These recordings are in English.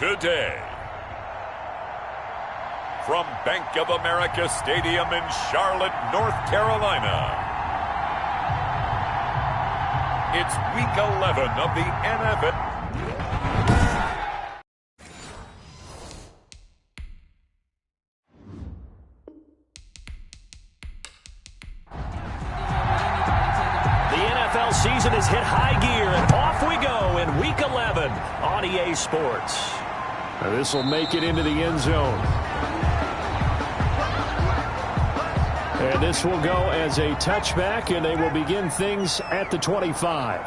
today. From Bank of America Stadium in Charlotte, North Carolina, it's Week 11 of the NFL. Season has hit high gear, and off we go in Week 11 on EA Sports. This will make it into the end zone. And this will go as a touchback, and they will begin things at the 25.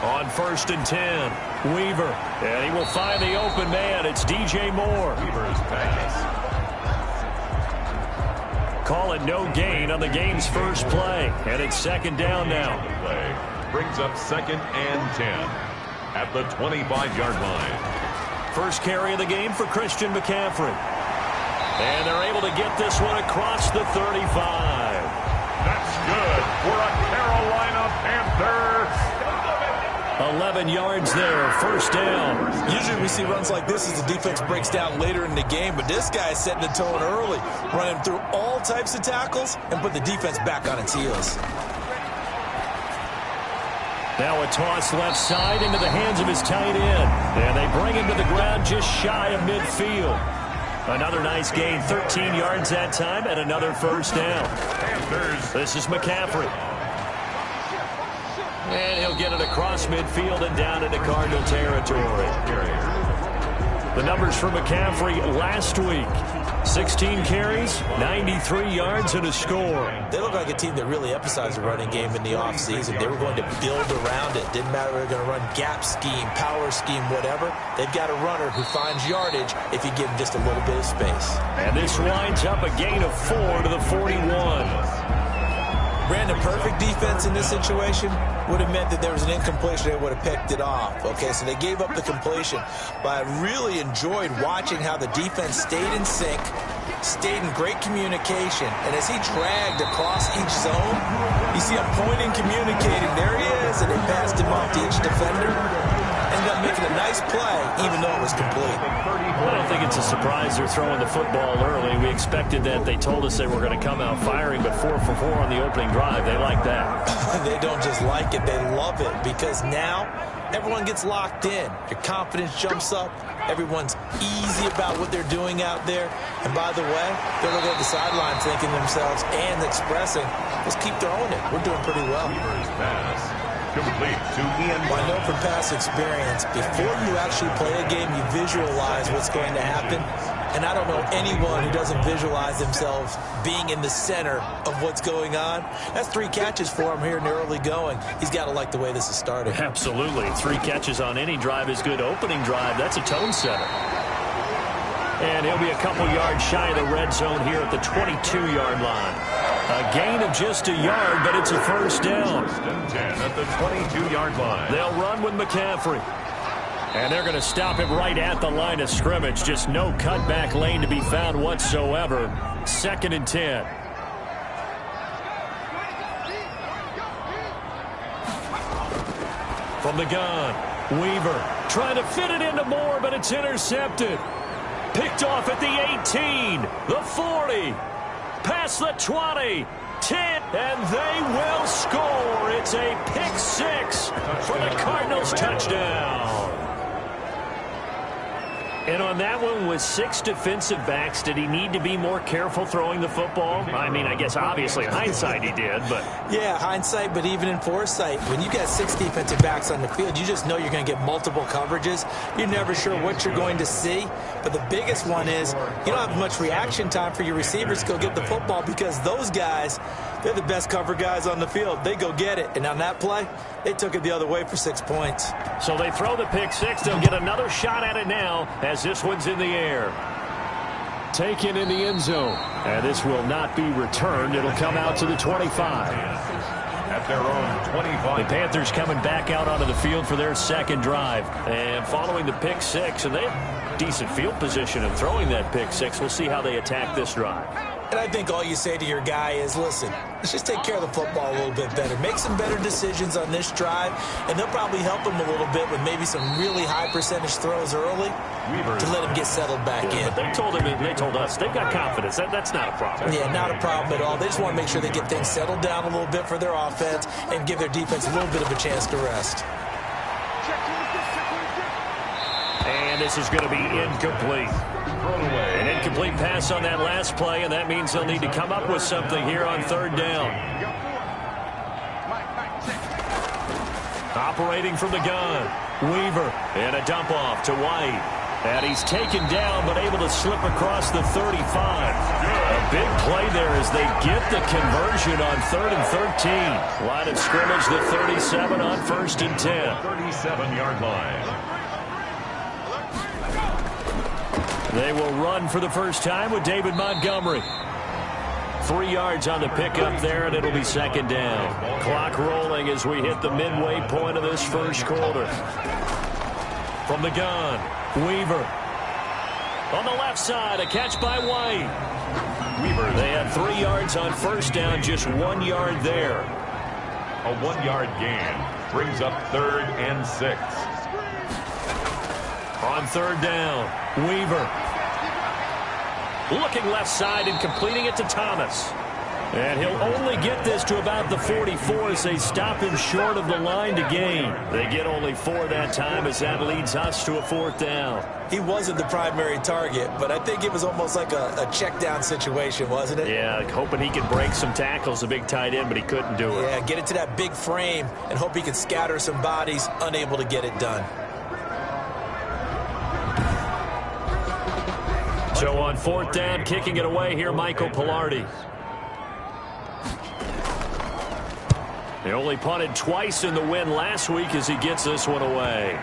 On 1st and 10, Weaver. And he will find the open man. It's DJ Moore. Weaver's pass. Call it no gain on the game's first play. And it's 2nd down now. Play brings up 2nd and 10 at the 25-yard line. First carry of the game for Christian McCaffrey. And they're able to get this one across the 35. That's good for a Carolina Panthers. 11 yards there, 1st down. Usually we see runs like this as the defense breaks down later in the game, but this guy is setting the tone early, running through all types of tackles and put the defense back on its heels. Now a toss left side into the hands of his tight end. And they bring him to the ground just shy of midfield. Another nice gain, 13 yards that time, and another 1st down. Panthers. This is McCaffrey. And he'll get it across midfield and down into Cardinal territory. The numbers for McCaffrey last week. 16 carries, 93 yards, and a score. They look like a team that really emphasized the running game in the offseason. They were going to build around it. Didn't matter if they were going to run gap scheme, power scheme, whatever. They've got a runner who finds yardage if you give him just a little bit of space. And this winds up a gain of 4 to the 41. Ran the perfect defense in this situation would have meant that there was an incompletion. They would have picked it off. Okay, so they gave up the completion. But I really enjoyed watching how the defense stayed in sync, stayed in great communication. And as he dragged across each zone, you see him pointing, communicating. There he is, and they passed him off to each defender. Ended up making a nice play, even though it was complete. I don't think it's a surprise they're throwing the football early. We expected that. They told us they were going to come out firing, but 4 for 4 on the opening drive. They like that. They don't just like it, they love it, because now everyone gets locked in. Your confidence jumps up. Everyone's easy about what they're doing out there. And by the way, they're looking at the sideline thinking to themselves and expressing, let's keep throwing it. We're doing pretty well. Complete to Ian. Well, I know from past experience, before you actually play a game, you visualize what's going to happen. And I don't know anyone who doesn't visualize themselves being in the center of what's going on. That's 3 catches for him here in the early going. He's got to like the way this is starting. Absolutely. 3 catches on any drive is good. Opening drive, that's a tone setter. And he'll be a couple yards shy of the red zone here at the 22-yard line. A gain of just a yard, but it's a 1st down. 10 at the 22-yard line. They'll run with McCaffrey. And they're going to stop him right at the line of scrimmage. Just no cutback lane to be found whatsoever. 2nd and 10. From the gun, Weaver trying to fit it into Moore, but it's intercepted. Picked off at the 18, the 40, past the 20, 10, and they will score. It's a pick 6 for the Cardinals touchdown. And on that one, with 6 defensive backs, did he need to be more careful throwing the football? I mean, I guess obviously in hindsight he did, but... Yeah, hindsight, but even in foresight, when you got 6 defensive backs on the field, you just know you're going to get multiple coverages. You're never sure what you're going to see. But the biggest one is you don't have much reaction time for your receivers to go get the football, because those guys, they're the best cover guys on the field. They go get it. And on that play, they took it the other way for 6 points. So they throw the pick 6. They'll get another shot at it now as this one's in the air. Taken in the end zone. And this will not be returned. It'll come out to the 25. At their own 25. The Panthers coming back out onto the field for their 2nd drive. And following the pick 6, and they have decent field position of throwing that pick 6. We'll see how they attack this drive. And I think all you say to your guy is, listen, let's just take care of the football a little bit better. Make some better decisions on this drive, and they'll probably help him a little bit with maybe some really high percentage throws early to let him get settled back in. But they told him, they told us, they've got confidence. That's not a problem. Yeah, not a problem at all. They just want to make sure they get things settled down a little bit for their offense and give their defense a little bit of a chance to rest. And this is going to be incomplete. An incomplete pass on that last play, and that means they'll need to come up with something here on third down. Operating from the gun, Weaver, and a dump off to White. And he's taken down, but able to slip across the 35. A big play there as they get the conversion on 3rd and 13. Line of scrimmage, the 37 on 1st and 10. 37-yard line. They will run for the first time with David Montgomery. 3 yards on the pickup there, and it'll be 2nd down. Clock rolling as we hit the midway point of this first quarter. From the gun, Weaver. On the left side, a catch by White. Weaver, they had 3 yards on first down, just 1 yard there. A 1-yard gain brings up 3rd and 6. On 3rd down, Weaver. Looking left side and completing it to Thomas. And he'll only get this to about the 44 as they stop him short of the line to gain. They get only 4 that time as that leads us to a 4th down. He wasn't the primary target, but I think it was almost like a check down situation, wasn't it? Yeah, hoping he could break some tackles, a big tight end, but he couldn't do it. Yeah, get it to that big frame and hope he could scatter some bodies, unable to get it done. So on 4th down, kicking it away here, Michael Pilardi. He only punted twice in the win last week as he gets this one away.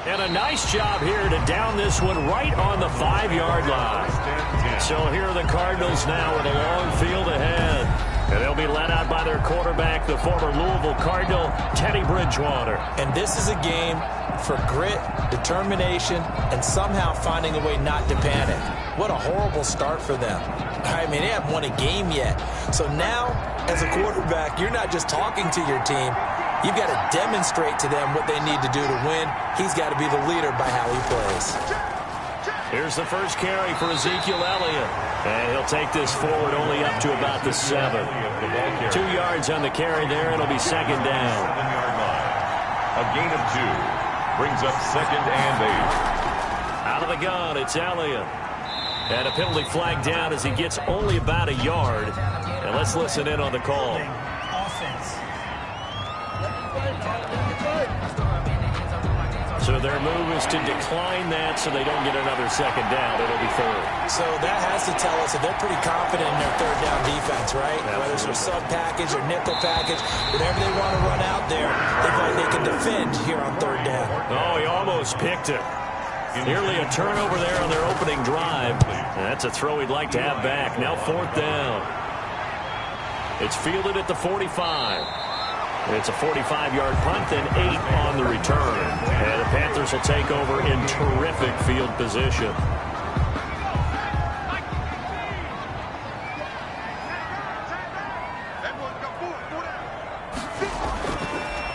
And a nice job here to down this one right on the 5-yard line. So here are the Cardinals now with a long field ahead. And they'll be led out by their quarterback, the former Louisville Cardinal, Teddy Bridgewater. And this is a game for grit, determination, and somehow finding a way not to panic. What a horrible start for them. I mean, they haven't won a game yet. So now, as a quarterback, you're not just talking to your team. You've got to demonstrate to them what they need to do to win. He's got to be the leader by how he plays. Here's the first carry for Ezekiel Elliott. And he'll take this forward only up to about the 7. 2 yards on the carry there. It'll be 2nd down. 7-yard line. A gain of 2 brings up 2nd and 8. Out of the gun, it's Elliott. And a penalty flag down as he gets only about a yard. And let's listen in on the call. So their move is to decline that so they don't get another 2nd down. It'll be 3rd. So that has to tell us that they're pretty confident in their 3rd down defense, right? Absolutely. Whether it's a sub package or nickel package, whatever they want to run out there, they feel like they can defend here on 3rd down. Oh, he almost picked it. Nearly a turnover there on their opening drive. And that's a throw he'd like to have back. Now 4th down. It's fielded at the 45. It's a 45-yard punt, then 8 on the return. And the Panthers will take over in terrific field position.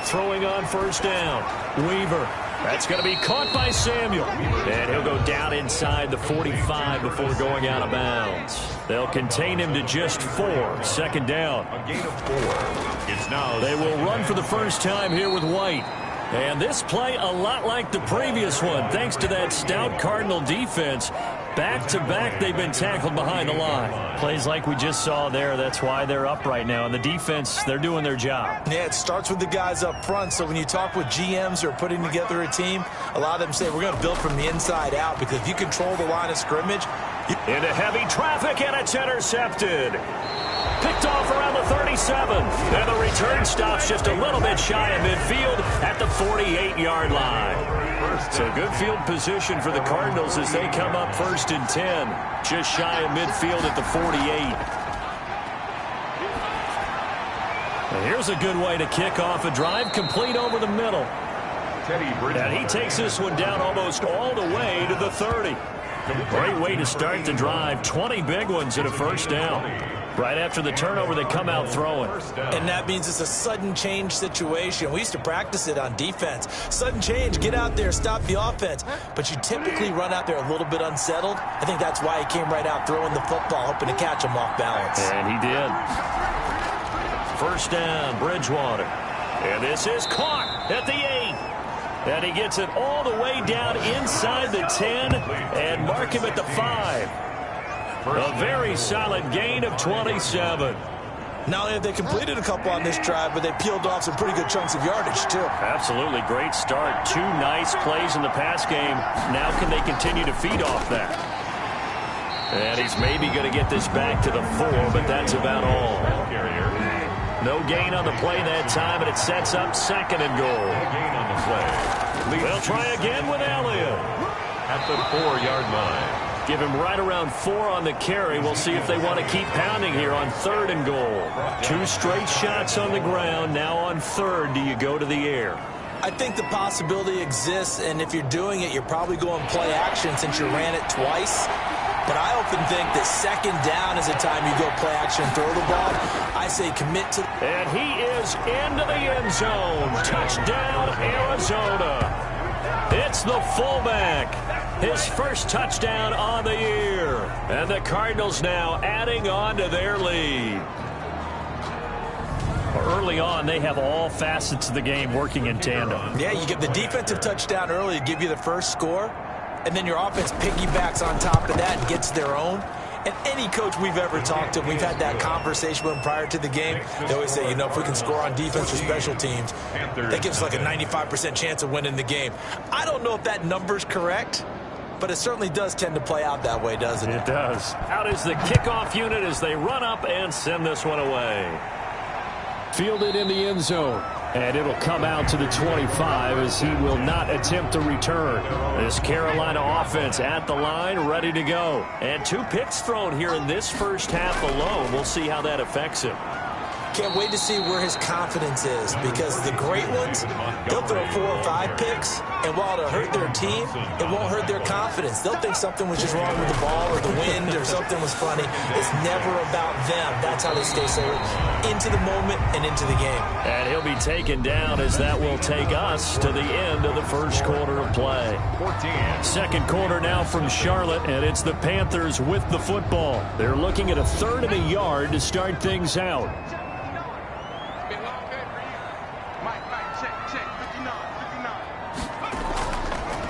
Throwing on 1st down, Weaver. That's going to be caught by Samuel. And he'll go down inside the 45 before going out of bounds. They'll contain him to just 4. 2nd down. A gain of 4. It's now. They will run for the first time here with White. And this play a lot like the previous one, thanks to that stout Cardinal defense. Back-to-back, they've been tackled behind the line. Plays like we just saw there, that's why they're up right now. And the defense, they're doing their job. Yeah, it starts with the guys up front. So when you talk with GMs who are putting together a team, a lot of them say, we're going to build from the inside out. Because if you control the line of scrimmage... Into heavy traffic, and it's intercepted. Picked off around the 37. And the return stops just a little bit shy of midfield at the 48-yard line. So good field position for the Cardinals as they come up 1st and 10. Just shy of midfield at the 48. And here's a good way to kick off a drive, complete over the middle. Teddy Bridgewater. And he takes this one down almost all the way to the 30. Great way to start the drive. 20 big ones and a first down. Right after the turnover, they come out throwing. And that means it's a sudden change situation. We used to practice it on defense. Sudden change, get out there, stop the offense. But you typically run out there a little bit unsettled. I think that's why he came right out throwing the football, hoping to catch him off balance. And he did. First down, Bridgewater. And this is caught at the 8. And he gets it all the way down inside the 10 and mark him at the 5. A very solid gain of 27. Not only have they completed a couple on this drive, but they peeled off some pretty good chunks of yardage, too. Absolutely. Great start. 2 nice plays in the pass game. Now can they continue to feed off that? And he's maybe going to get this back to the 4, but that's about all. No gain on the play that time, and it sets up 2nd and goal. No gain on the play. They'll try again with Elliott. At the 4-yard line. Give him right around 4 on the carry. We'll see if they want to keep pounding here on 3rd and goal. 2 straight shots on the ground. Now on 3rd, do you go to the air? I think the possibility exists, and if you're doing it, you're probably going play action since you ran it twice. But I often think that 2nd down is the time you go play action and throw the ball. I say commit to... And he is into the end zone. Touchdown, Arizona. It's the fullback. His first touchdown on the year. And the Cardinals now adding on to their lead. Early on, they have all facets of the game working in tandem. Yeah, you get the defensive touchdown early to give you the first score, and then your offense piggybacks on top of that and gets their own. And any coach we've ever talked to, we've had that conversation with them prior to the game. They always say, you know, if we can score on defense or special teams, that gives us like a 95% chance of winning the game. I don't know if that number's correct, but it certainly does tend to play out that way, doesn't it? It does. Out is the kickoff unit as they run up and send this one away. Fielded in the end zone. And it'll come out to the 25 as he will not attempt to return. This Carolina offense at the line, ready to go. And 2 picks thrown here in this first half alone. We'll see how that affects him. Can't wait to see where his confidence is, because the great ones, they'll throw 4 or 5 picks, and while it'll hurt their team, it won't hurt their confidence. They'll think something was just wrong with the ball or the wind or something was funny. It's never about them. That's how they stay so into the moment and into the game. And he'll be taken down as that will take us to the end of the first quarter of play. 2nd quarter now from Charlotte, and it's the Panthers with the football. They're looking at a 3rd and a yard to start things out.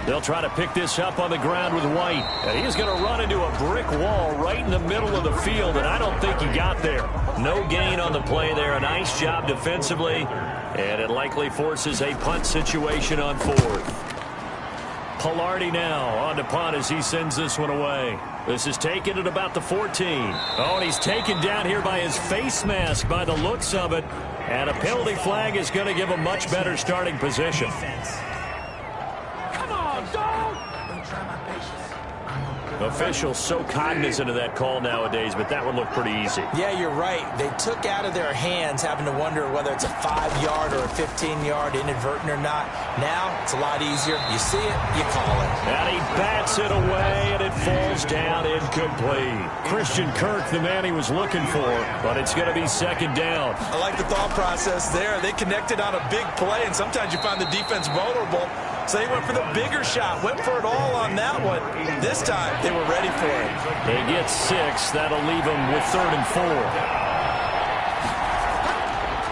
They'll try to pick this up on the ground with White. And he's going to run into a brick wall right in the middle of the field, and I don't think he got there. No gain on the play there. A nice job defensively, and it likely forces a punt situation on 4th. Pilardi now on to punt as he sends this one away. This is taken at about the 14. Oh, and he's taken down here by his face mask by the looks of it. And a penalty flag is going to give a much better starting position. Officials so cognizant of that call nowadays, but that one looked pretty easy. Yeah, you're right. They took out of their hands having to wonder whether it's a 5-yard or a 15-yard inadvertent or not. Now, it's a lot easier. You see it, you call it. And he bats it away, and it falls down incomplete. Christian Kirk, the man he was looking for, but it's going to be 2nd down. I like the thought process there. They connected on a big play, and sometimes you find the defense vulnerable. So they went for the bigger shot, went for it all on that one. This time, they were ready for it. They get 6. That'll leave them with 3rd and 4.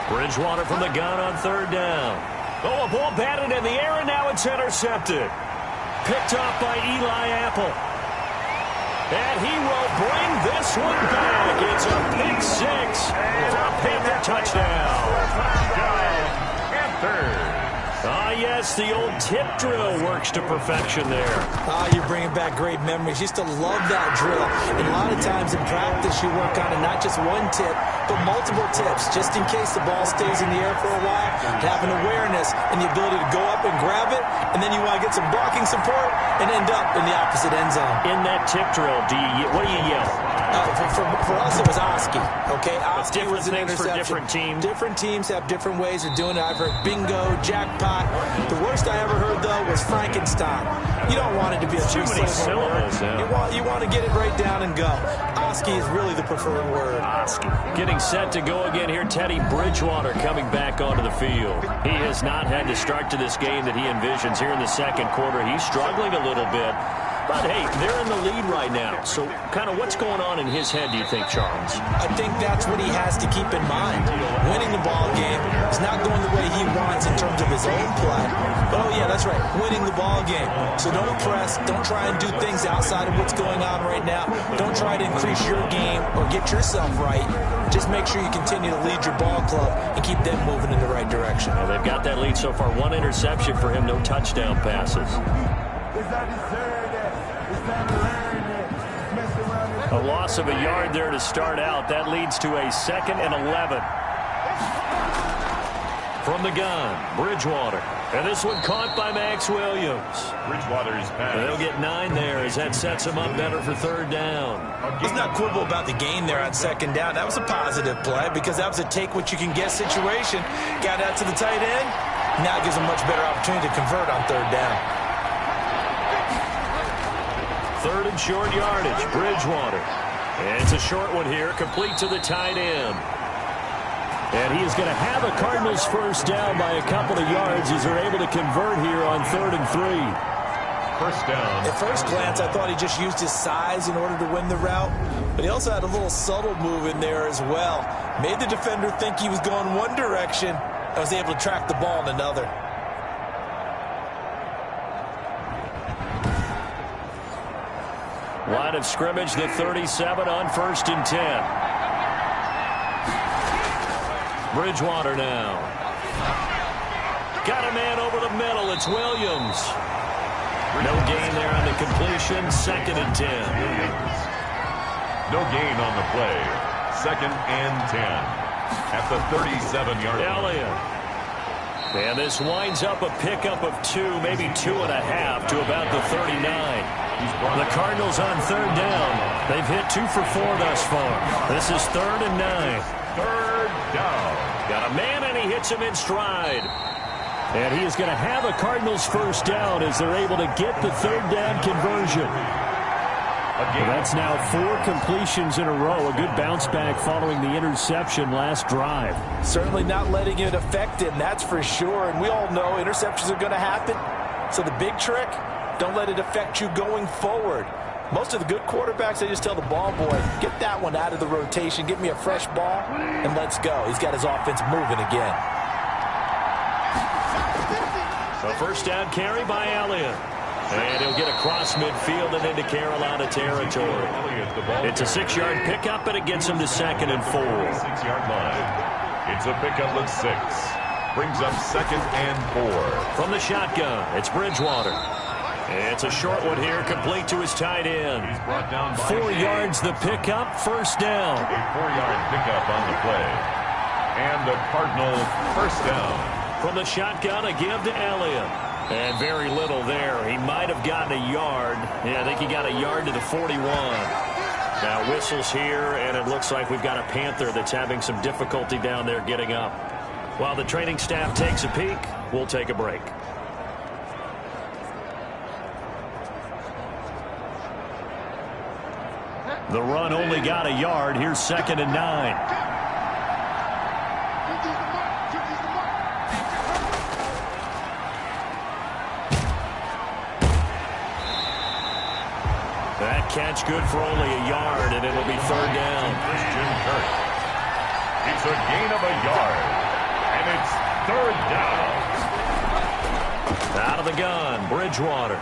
Bridgewater from the gun on 3rd down. Oh, a ball batted in the air, and now it's intercepted. Picked off by Eli Apple. And he will bring this one back. It's a pick 6 for a Panther touchdown. Panthers. Ah, yes, the old tip drill works to perfection there. You're bringing back great memories. Used to love that drill. And a lot of times in practice, you work on it, not just one tip, but multiple tips, just in case the ball stays in the air for a while. Have an awareness and the ability to go up and grab it, and then you want to get some blocking support and end up in the opposite end zone. In that tip drill, what do you yell? For us, it was Oski. Okay, Oski was an things interception. for different teams. Different teams have different ways of doing it. I've heard bingo, jackpot. The worst I ever heard, though, was Frankenstein. You don't want it to be a too many syllables. You want to get it right down and go. Oski is really the preferred word. Oski. Getting set to go again here. Teddy Bridgewater coming back onto the field. He has not had the start to this game that he envisions here in the second quarter. He's struggling a little bit. But, hey, they're in the lead right now. So kind of what's going on in his head, do you think, Charles? I think that's what he has to keep in mind. Winning the ball game is not going the way he wants in terms of his own play. But, oh, yeah, that's right, winning the ball game. So don't press. Don't try and do things outside of what's going on right now. Don't try to increase your game or get yourself right. Just make sure you continue to lead your ball club and keep them moving in the right direction. Well, they've got that lead so far. One interception for him, no touchdown passes. A loss of a yard there to start out. That leads to a 2nd and 11. From the gun, Bridgewater. And this one caught by Max Williams. Bridgewater's pass. They'll get 9 there as that sets him up better for 3rd down. Let's not quibble about the gain there on 2nd down. That was a positive play because that was a take-what-you-can-get situation. Got out to the tight end. Now it gives him much better opportunity to convert on 3rd down. 3rd and short yardage, Bridgewater. And it's a short one here, complete to the tight end. And he is going to have a Cardinals first down by a couple of yards as they're able to convert here on 3rd and 3. First down. At first glance, I thought he just used his size in order to win the route. But he also had a little subtle move in there as well. Made the defender think he was going one direction and was able to track the ball in another. Line of scrimmage, the 37 on 1st and 10. Bridgewater now. Got a man over the middle. It's Williams. No gain there on the completion. 2nd and 10. No gain on the play. 2nd and 10. At the 37-yard line. Elliott. And this winds up a pickup of 2, maybe 2.5 to about the 39. The Cardinals on 3rd down. They've hit 2 for 4 thus far. This is 3rd and 9. 3rd down. Got a man, and he hits him in stride. And he is going to have a Cardinals first down as they're able to get the 3rd down conversion. Well, that's now 4 completions in a row. A good bounce back following the interception last drive. Certainly not letting it affect him, that's for sure. And we all know interceptions are going to happen. So the big trick, don't let it affect you going forward. Most of the good quarterbacks, they just tell the ball boy, get that one out of the rotation, give me a fresh ball, and let's go. He's got his offense moving again. A first down carry by Elliott. And he'll get across midfield and into Carolina territory. It's a 6-yard pickup, and it gets him to 2nd and 4. 6-yard line. It's a pickup of 6. Brings up 2nd and 4. From the shotgun, it's Bridgewater. It's a short one here, complete to his tight end. He's brought down by 4 yards the pickup, first down. A 4-yard pickup on the play. And the Cardinal first down. From the shotgun, a give to Elliott. And very little there. He might have gotten a yard. Yeah, I think he got a yard to the 41. Now whistles here, and it looks like we've got a Panther that's having some difficulty down there getting up. While the training staff takes a peek, we'll take a break. The run only got a yard. Here's 2nd and 9. That catch good for only a yard, and it'll be 3rd down. Christian Kirk. It's a gain of a yard, and it's 3rd down. Out of the gun, Bridgewater.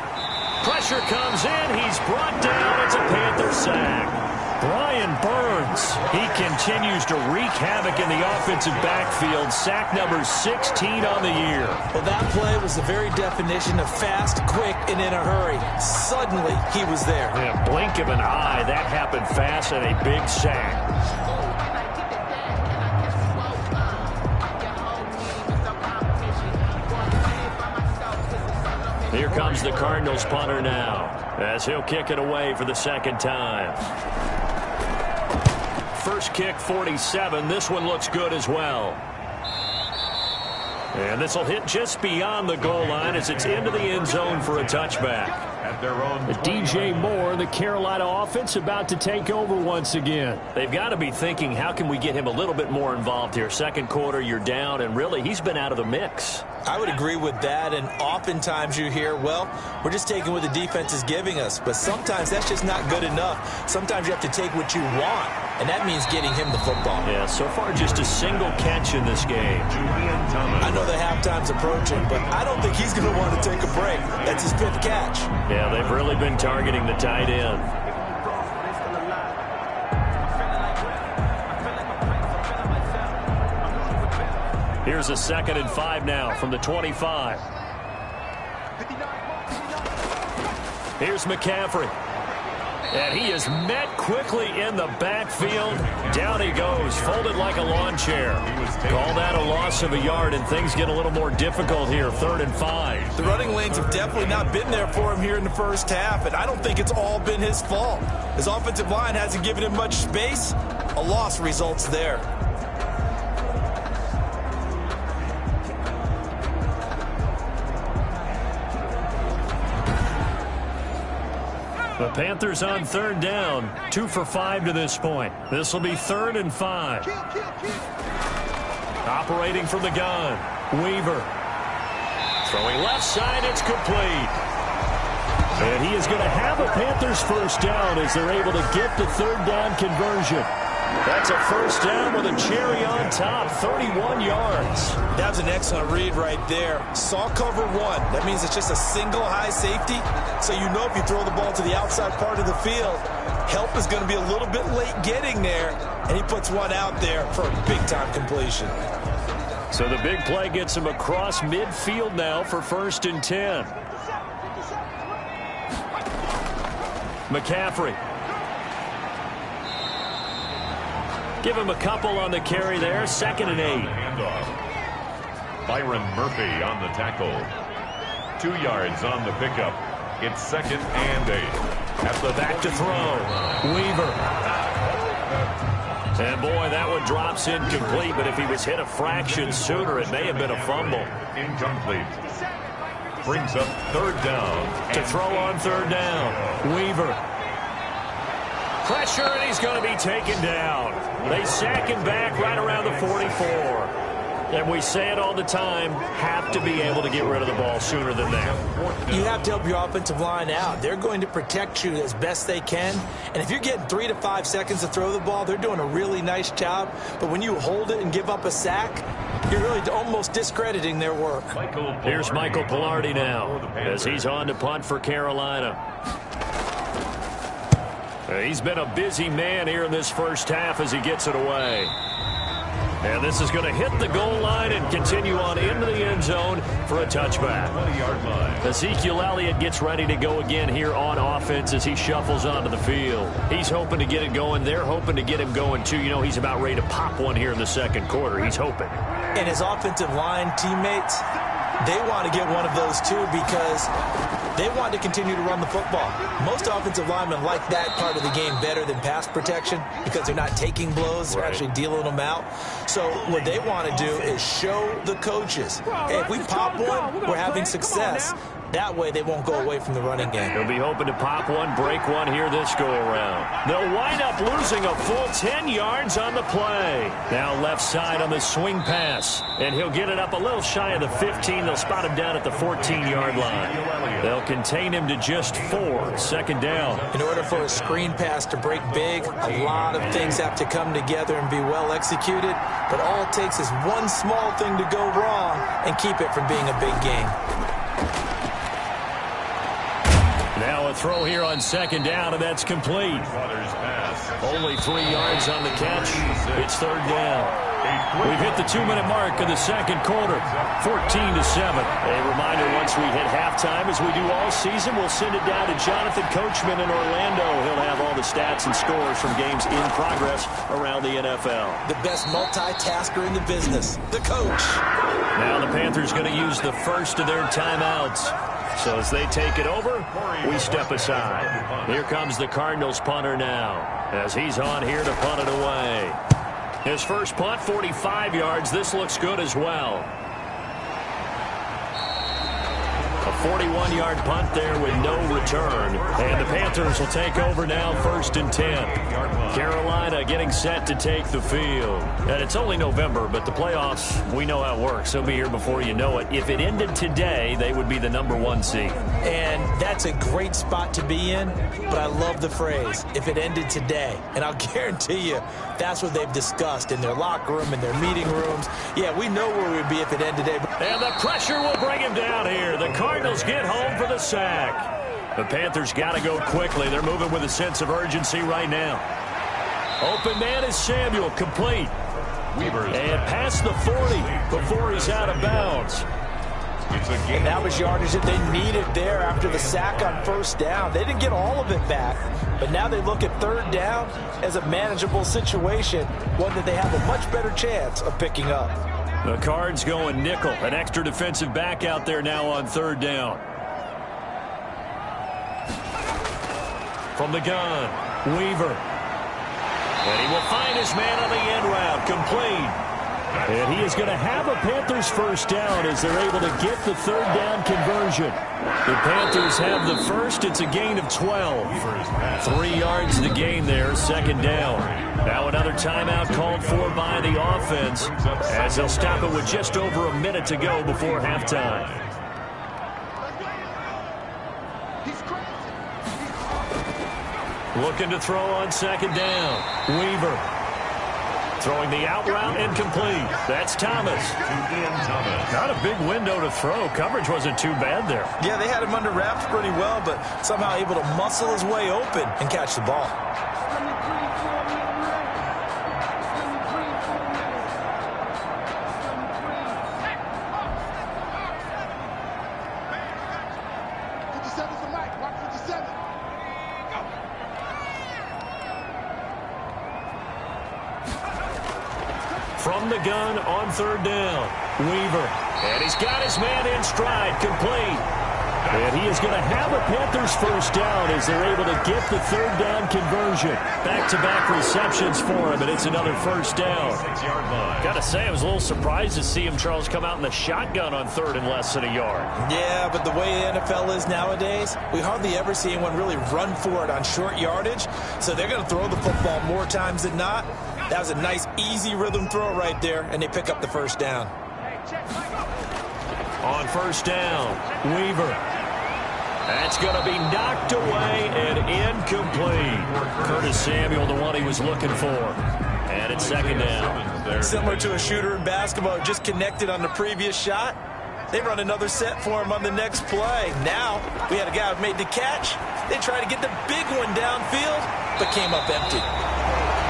Pressure comes in. He's brought down. It's a Panther sack. Brian Burns, he continues to wreak havoc in the offensive backfield. Sack number 16 on the year. Well, that play was the very definition of fast, quick, and in a hurry. Suddenly, he was there. In a blink of an eye, that happened fast, and a big sack. Here comes the Cardinals punter now, as he'll kick it away for the 2nd time. first kick, 47. This one looks good as well. And this will hit just beyond the goal line as it's into the end zone for a touchback. At their own DJ Moore, the Carolina offense, about to take over once again. They've got to be thinking, how can we get him a little bit more involved here? Second quarter, you're down, and really, he's been out of the mix. I would agree with that, and oftentimes you hear, well, we're just taking what the defense is giving us, but sometimes that's just not good enough. Sometimes you have to take what you want, and that means getting him the football. Yeah, so far just a single catch in this game. I know that halftime's approaching, but I don't think he's going to want to take a break. That's his 5th catch. Yeah, they've really been targeting the tight end. Here's a 2nd and 5 now from the 25. Here's McCaffrey. And he is met quickly in the backfield. Down he goes, folded like a lawn chair. Call that a loss of a yard, and things get a little more difficult here, 3rd and 5. The running lanes have definitely not been there for him here in the first half, and I don't think it's all been his fault. His offensive line hasn't given him much space. A loss results there. The Panthers on 3rd down, 2 for 5 to this point. This will be 3rd and 5. Operating from the gun, Weaver. Throwing left side, it's complete. And he is going to have a Panthers first down as they're able to get the 3rd down conversion. That's a first down with a cherry on top, 31 yards. That was an excellent read right there. Saw cover 1. That means it's just a single high safety. So you know if you throw the ball to the outside part of the field, help is going to be a little bit late getting there. And he puts one out there for a big-time completion. So the big play gets him across midfield now for 1st and 10. McCaffrey. Give him a couple on the carry there. 2nd and 8. Byron Murphy on the tackle. 2 yards on the pickup. It's 2nd and 8. At the back to throw. Weaver. And boy, that one drops incomplete, but if he was hit a fraction sooner, it may have been a fumble. Incomplete. Brings up 3rd down. To throw on 3rd down. Weaver. Pressure, and he's going to be taken down. They sack him back right around the 44. And we say it all the time, have to be able to get rid of the ball sooner than that. You have to help your offensive line out. They're going to protect you as best they can. And if you're getting 3 to 5 seconds to throw the ball, they're doing a really nice job. But when you hold it and give up a sack, you're really almost discrediting their work. Here's Michael Pilardi now as he's on to punt for Carolina. He's been a busy man here in this first half as he gets it away. And this is going to hit the goal line and continue on into the end zone for a touchback. 20-yard line. Ezekiel Elliott gets ready to go again here on offense as he shuffles onto the field. He's hoping to get it going. They're hoping to get him going, too. You know, he's about ready to pop one here in the 2nd quarter. He's hoping. And his offensive line teammates, they want to get one of those, too, because they want to continue to run the football. Most offensive linemen like that part of the game better than pass protection because they're not taking blows. They're actually dealing them out. So what they want to do is show the coaches, hey, if we pop one, we're having success. That way they won't go away from the running game. They'll be hoping to pop one, break one here this go-around. They'll wind up losing a full 10 yards on the play. Now left side on the swing pass. And he'll get it up a little shy of the 15. They'll spot him down at the 14-yard line. They'll contain him to just 4. 2nd down. In order for a screen pass to break big, a lot of things have to come together and be well executed. But all it takes is one small thing to go wrong and keep it from being a big game. Now a throw here on 2nd down, and that's complete. Only 3 yards on the catch. It's 3rd down. We've hit the 2-minute mark of the 2nd quarter, 14-7. A reminder, once we hit halftime, as we do all season, we'll send it down to Jonathan Coachman in Orlando. He'll have all the stats and scores from games in progress around the NFL. The best multitasker in the business, the coach. Now the Panthers going to use the first of their timeouts. So as they take it over, we step aside. Here comes the Cardinals punter now, as he's on here to punt it away. His first punt, 45 yards. This looks good as well. A 41-yard punt there with no return. And the Panthers will take over now, 1st and 10. Carolina getting set to take the field. And it's only November, but the playoffs, we know how it works. They'll be here before you know it. If it ended today, they would be the #1 seed. And that's a great spot to be in, but I love the phrase, if it ended today. And I'll guarantee you, that's what they've discussed in their locker room, in their meeting rooms. Yeah, we know where we'd be if it ended today. And the pressure will bring him down here. The Cardinals get home for the sack. The Panthers got to go quickly. They're moving with a sense of urgency right now. Open man is Samuel, complete. And past the 40 before he's out of bounds. And that was yardage that they needed there after the sack on 1st down. They didn't get all of it back, but now they look at 3rd down as a manageable situation, one that they have a much better chance of picking up. The Cards going nickel, an extra defensive back out there now on 3rd down. From the gun, Weaver. And he will find his man on the end route, complete. And he is going to have a Panthers 1st down as they're able to get the 3rd down conversion. The Panthers have the first. It's a gain of 12. 3 yards the gain there, 2nd down. Now another timeout called for by the offense as they'll stop it with just over a minute to go before halftime. Looking to throw on 2nd down. Weaver. Throwing the out route incomplete. That's Thomas. Not a big window to throw. Coverage wasn't too bad there. Yeah, they had him under wraps pretty well, but somehow able to muscle his way open and catch the ball. From the gun on 3rd down, Weaver. And he's got his man in stride, complete. And he is going to have a Panthers 1st down as they're able to get the 3rd down conversion. Back-to-back receptions for him, and it's another 1st down. Got to say, I was a little surprised to see him, Charles, come out in the shotgun on 3rd and less than a yard. Yeah, but the way the NFL is nowadays, we hardly ever see anyone really run for it on short yardage. So they're going to throw the football more times than not. That was a nice, easy rhythm throw right there, and they pick up the 1st down. On 1st down, Weaver. That's going to be knocked away and incomplete. Curtis Samuel, the one he was looking for. And it's 2nd down. Similar to a shooter in basketball, just connected on the previous shot. They run another set for him on the next play. Now, we had a guy who made the catch. They tried to get the big one downfield, but came up empty.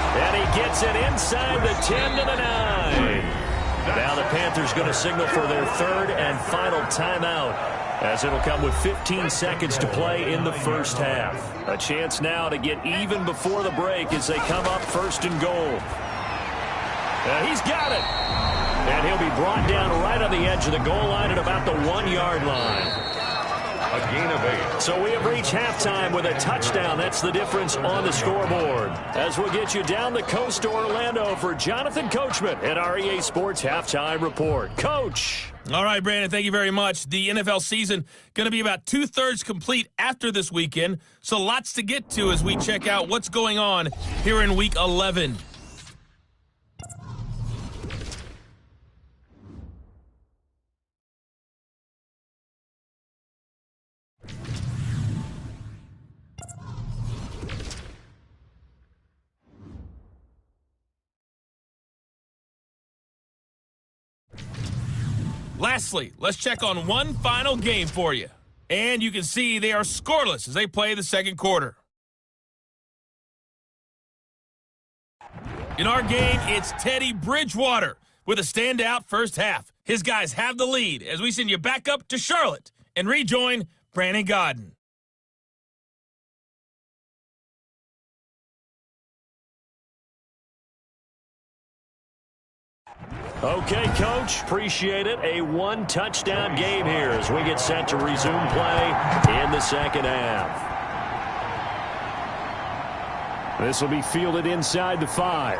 And he gets it inside the 10 to the 9. Now the Panthers going to signal for their 3rd and final timeout, as it'll come with 15 seconds to play in the 1st half. A chance now to get even before the break as they come up 1st and goal. He's got it. And he'll be brought down right on the edge of the goal line at about the 1-yard line. A gain of 8. So we have reached halftime with a touchdown. That's the difference on the scoreboard. As we'll get you down the coast to Orlando for Jonathan Coachman at our EA Sports Halftime Report. Coach. All right, Brandon, thank you very much. The NFL season going to be about 2/3 complete after this weekend, so lots to get to as we check out what's going on here in Week 11. Lastly, let's check on one final game for you. And you can see they are scoreless as they play the 2nd quarter. In our game, it's Teddy Bridgewater with a standout first half. His guys have the lead as we send you back up to Charlotte and rejoin Brandon Godden. Okay, Coach, appreciate it. A one-touchdown game here as we get set to resume play in the second half. This will be fielded inside the 5.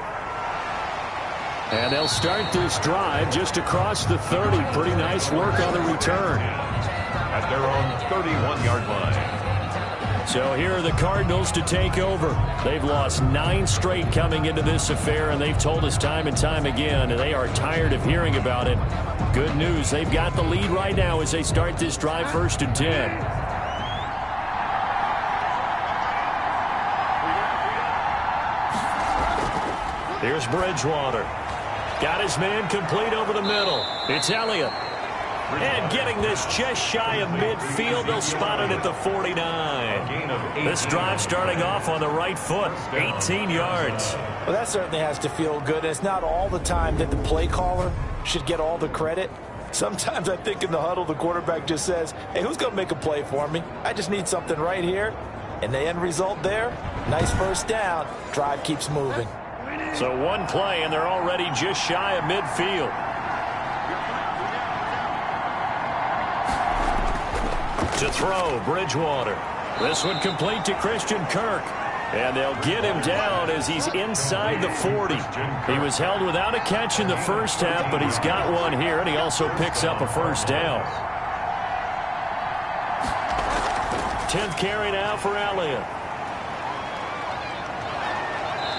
And they'll start this drive just across the 30. Pretty nice work on the return. At their own 31-yard line. So here are the Cardinals to take over. They've lost 9 straight coming into this affair, and they've told us time and time again, and they are tired of hearing about it. Good news, they've got the lead right now as they start this drive 1st and 10. Here's Bridgewater. Got his man complete over the middle. It's Elliott. And getting this just shy of midfield, they'll spot it at the 49. This drive starting off on the right foot, 18 yards. Well, that certainly has to feel good. It's not all the time that the play caller should get all the credit. Sometimes I think in the huddle, the quarterback just says, hey, who's going to make a play for me? I just need something right here. And the end result there, nice first down. Drive keeps moving. So one play, and they're already just shy of midfield. To throw, Bridgewater. This one complete to Christian Kirk. And they'll get him down as he's inside the 40. He was held without a catch in the first half, but he's got one here, and he also picks up a first down. 10th carry now for Elliott.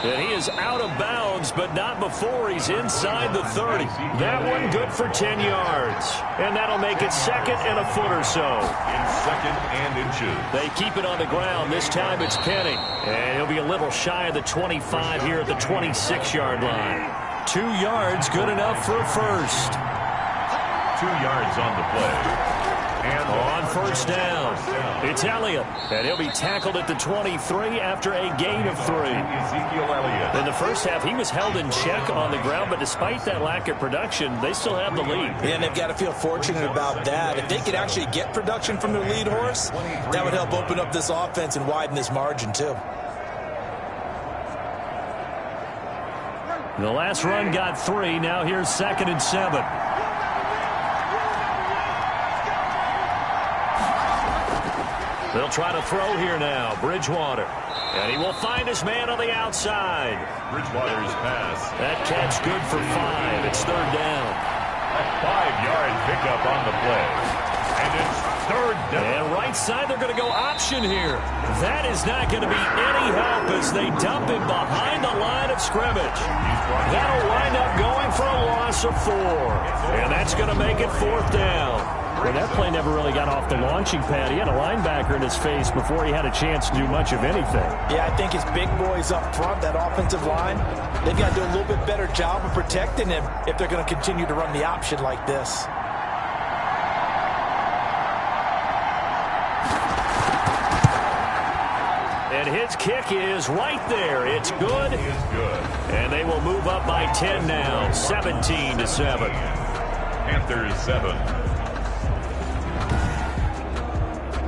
And he is out of bounds, but not before he's inside the 30. That one good for 10 yards. And that'll make it 2nd and a foot or so. In 2nd and inches. They keep it on the ground. This time it's Penny. And he'll be a little shy of the 25 here at the 26-yard line. 2 yards, good enough for a first. 2 yards on the play. And on first down, it's Elliott, and he'll be tackled at the 23 after a gain of 3. Ezekiel Elliott. In the first half, he was held in check on the ground, but despite that lack of production, they still have the lead. And they've got to feel fortunate about that. If they could actually get production from their lead horse, that would help open up this offense and widen this margin, too. The last run got 3. Now here's 2nd and 7. They'll try to throw here now. Bridgewater. And he will find his man on the outside. Bridgewater's pass. That catch good for 5. It's 3rd down. A 5-yard pickup on the play. And it's 3rd down. And right side, they're going to go option here. That is not going to be any help as they dump him behind the line of scrimmage. That'll wind up going for a loss of 4. And that's going to make it 4th down. Well, that play never really got off the launching pad. He had a linebacker in his face before he had a chance to do much of anything. Yeah, I think his big boys up front, that offensive line, they've got to do a little bit better job of protecting him if they're going to continue to run the option like this. And his kick is right there. It's good. It is good. And they will move up by 10 now, 17-7. Panthers 7.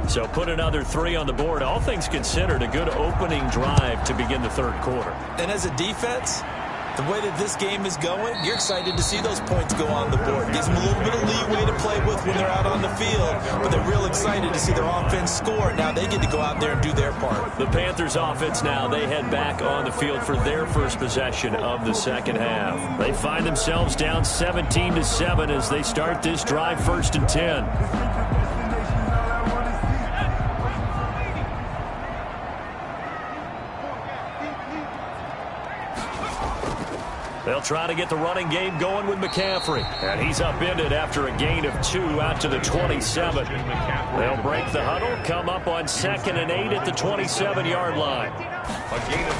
So put another 3 on the board. All things considered, a good opening drive to begin the 3rd quarter. And as a defense, the way that this game is going, you're excited to see those points go on the board. Gives them a little bit of leeway to play with when they're out on the field, but they're real excited to see their offense score. Now they get to go out there and do their part. The Panthers offense now, they head back on the field for their first possession of the second half. They find themselves down 17-7 as they start this drive 1st and 10. They'll try to get the running game going with McCaffrey. And he's upended after a gain of 2 out to the 27. They'll break the huddle, come up on 2nd and 8 at the 27-yard line. A gain of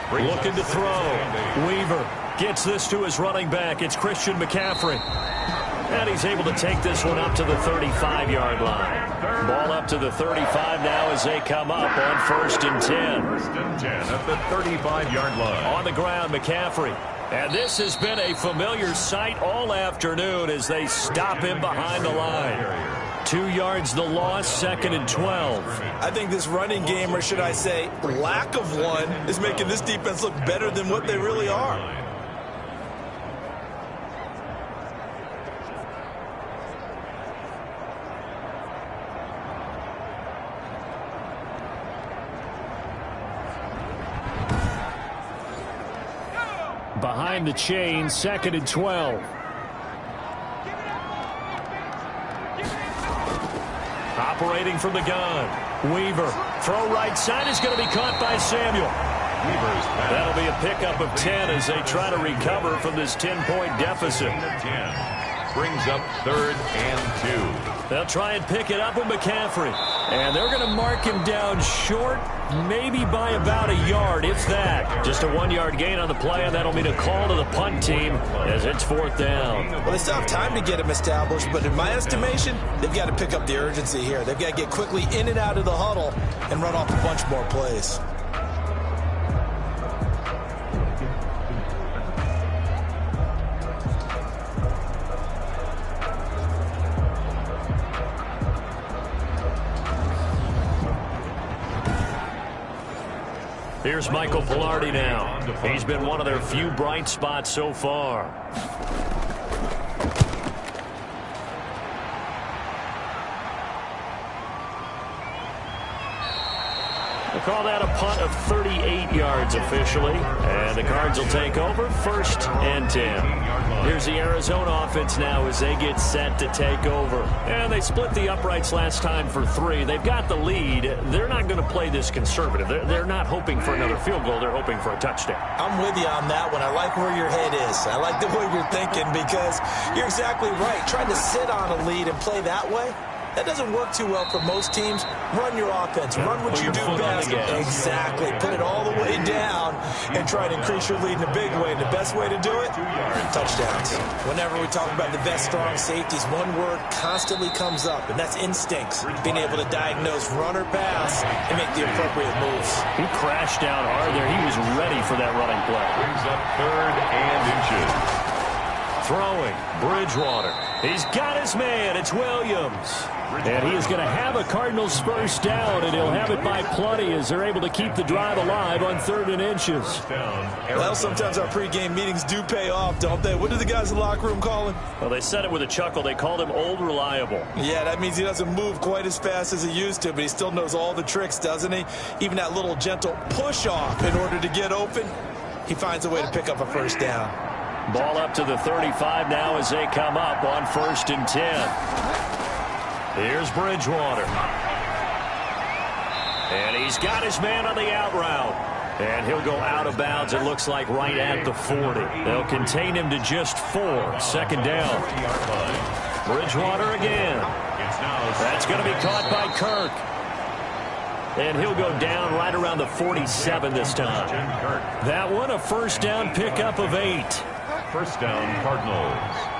2. Looking to throw. Weaver gets this to his running back. It's Christian McCaffrey. And he's able to take this one up to the 35-yard line. Ball up to the 35 now as they come up on 1st and 10. 1st and 10 at the 35-yard line. On the ground, McCaffrey. And this has been a familiar sight all afternoon as they stop him behind the line. 2 yards the loss, 2nd and 12. I think this running game, or should I say lack of one, is making this defense look better than what they really are. behind the chain, 2nd and 12. Operating from the gun. Weaver. Throw right side is going to be caught by Samuel. That'll be a pickup of 10 as they try to recover from this 10-point deficit. Brings up 3rd and 2. They'll try and pick it up with McCaffrey. And they're going to mark him down short, maybe by about a yard, if that. Just a 1-yard gain on the play, and that'll mean a call to the punt team as it's 4th down. Well, they still have time to get him established, but in my estimation, they've got to pick up the urgency here. They've got to get quickly in and out of the huddle and run off a bunch more plays. Here's Michael Pilardi now. He's been one of their few bright spots so far. We'll call that a punt of 38 yards officially. And the Cards will take over 1st and 10. Here's the Arizona offense now as they get set to take over. And they split the uprights last time for 3. They've got the lead. They're not going to play this conservative. They're not hoping for another field goal. They're hoping for a touchdown. I'm with you on that one. I like where your head is. I like the way you're thinking because you're exactly right. Trying to sit on a lead and play that way, that doesn't work too well for most teams. Run your offense. Run what you do best. Exactly. Put it all the way down and try to increase your lead in a big way. And the best way to do it? Touchdowns. Whenever we talk about the best strong safeties, one word constantly comes up, and that's instincts. Being able to diagnose run or pass and make the appropriate moves. He crashed down hard there. He was ready for that running play. Brings up 3rd and inches. Throwing, Bridgewater. He's got his man. It's Williams. And he is going to have a Cardinals 1st down, and he'll have it by plenty as they're able to keep the drive alive on 3rd and inches. Well, sometimes our pregame meetings do pay off, don't they? What do the guys in the locker room call him? Well, they said it with a chuckle. They called him Old Reliable. Yeah, that means he doesn't move quite as fast as he used to, but he still knows all the tricks, doesn't he? Even that little gentle push-off in order to get open, he finds a way to pick up a 1st down. Ball up to the 35 now as they come up on 1st and 10. Here's Bridgewater. And he's got his man on the out route. And he'll go out of bounds, it looks like, right at the 40. They'll contain him to just 4. 2nd down. Bridgewater again. That's going to be caught by Kirk. And he'll go down right around the 47 this time. That one, a 1st down pickup of 8. 1st down, Cardinals.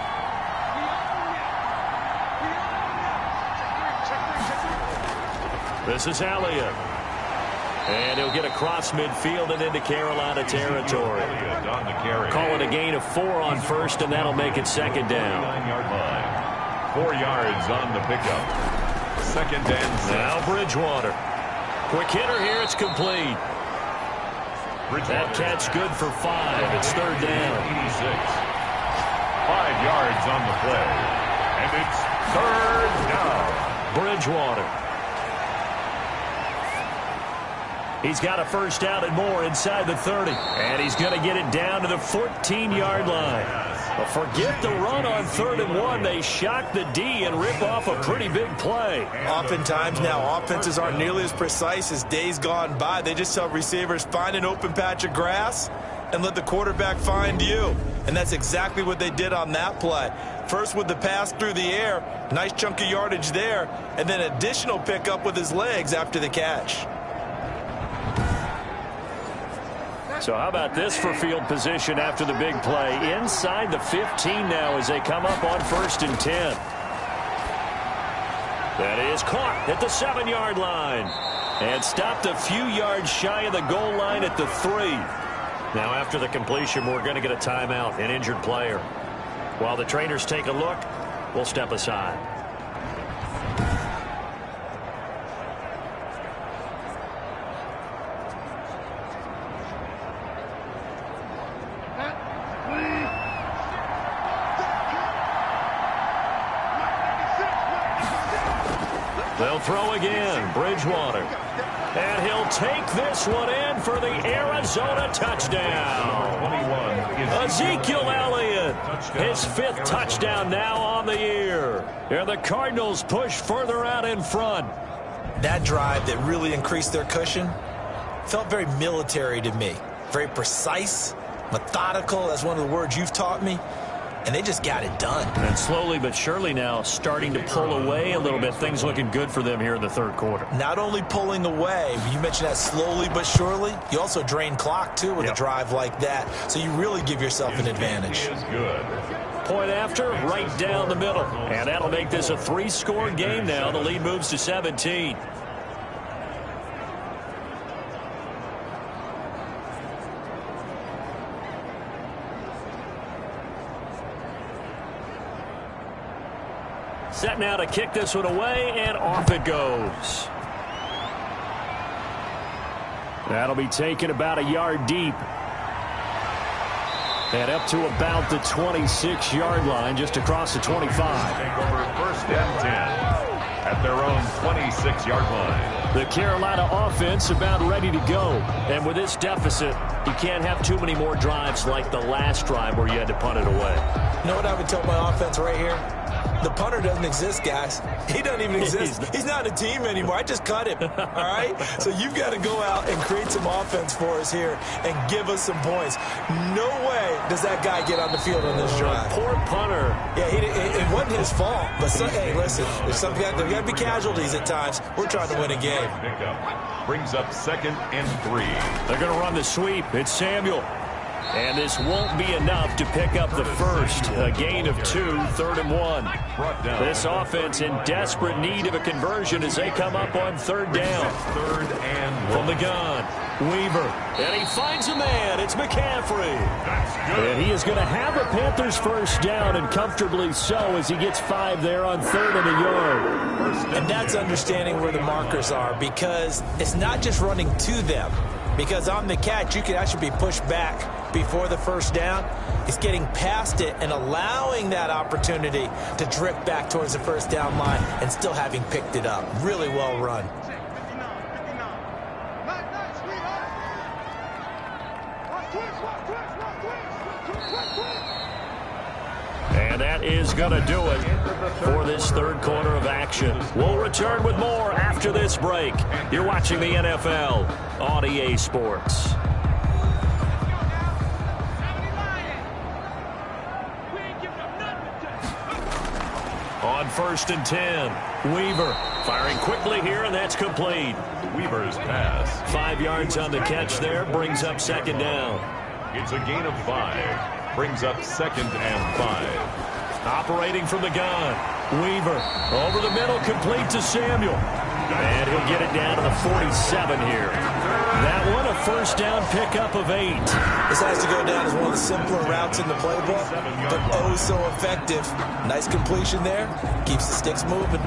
This is Elliott. And he'll get across midfield and into Carolina territory. Call it a gain of 4 on 1st, and that'll make it 2nd down. 9-yard line. 4 yards on the pickup. 2nd and 6. Now Bridgewater. Quick hitter here. It's complete. That catch good for 5. It's 3rd down. 86. 5 yards on the play. And it's 3rd down. Bridgewater. He's got a 1st down and more inside the 30. And he's going to get it down to the 14-yard line. Well, forget the run on 3rd and 1. They shock the D and rip off a pretty big play. Oftentimes now, offenses aren't nearly as precise as days gone by. They just tell receivers, find an open patch of grass and let the quarterback find you. And that's exactly what they did on that play. First with the pass through the air, nice chunk of yardage there, and then additional pickup with his legs after the catch. So how about this for field position after the big play? Inside the 15 now as they come up on 1st and 10. That is caught at the 7-yard line. And stopped a few yards shy of the goal line at the 3. Now after the completion, we're going to get a timeout, an injured player. While the trainers take a look, we'll step aside. They'll throw again. Bridgewater. And he'll take this one in for the Arizona touchdown. 21 is Ezekiel Elliott, his 5th touchdown now on the year. And the Cardinals push further out in front. That drive that really increased their cushion felt very military to me. Very precise, methodical, that's one of the words you've taught me. And they just got it done. And slowly but surely now starting to pull away a little bit. Things looking good for them here in the 3rd quarter. Not only pulling away, you mentioned that slowly but surely. You also drain clock, too, with a drive like that. So you really give yourself an advantage. is good. Point after, right down the middle. And that'll make this a 3-score game now. The lead moves to 17. Set now to kick this one away, and off it goes. That'll be taken about a yard deep. And up to about the 26-yard line, just across the 25. Take over 1st and 10 at their own 26-yard line. The Carolina offense about ready to go. And with this deficit, you can't have too many more drives like the last drive where you had to punt it away. You know what I would tell my offense right here? The punter doesn't exist, guys. He doesn't even exist. He's not a team anymore. I just cut him, all right? So you've got to go out and create some offense for us here and give us some points. No way does that guy get on the field on this drive. Poor punter. Yeah, it wasn't his fault. But, hey, listen, there's there got to be casualties at times. We're trying to win a game. Pickup brings up 2nd and 3. They're going to run the sweep. It's Samuel. And this won't be enough to pick up the first. A gain of 2, 3rd and 1. This offense in desperate need of a conversion as they come up on 3rd down. 3rd and 1. From the gun, Weaver. And he finds a man. It's McCaffrey. That's good. And he is going to have a Panthers first down, and comfortably so, as he gets 5 there on 3rd and a yard. And that's understanding where the markers are, because it's not just running to them. Because on the catch, you can actually be pushed back before the first down. It's getting past it and allowing that opportunity to drift back towards the first down line and still having picked it up. Really well run. And that is going to do it for this 3rd quarter of action. We'll return with more after this break. You're watching the NFL on EA Sports. On 1st and 10, Weaver firing quickly here, and that's complete. Weaver's pass. 5 yards on the catch there, brings up 2nd down. It's a gain of 5. Brings up 2nd and 5. Operating from the gun, Weaver over the middle, complete to Samuel. And he'll get it down to the 47 here. That one, a first down pickup of 8. This has to go down as one of the simpler routes in the playbook, but oh so effective. Nice completion there. Keeps the sticks moving.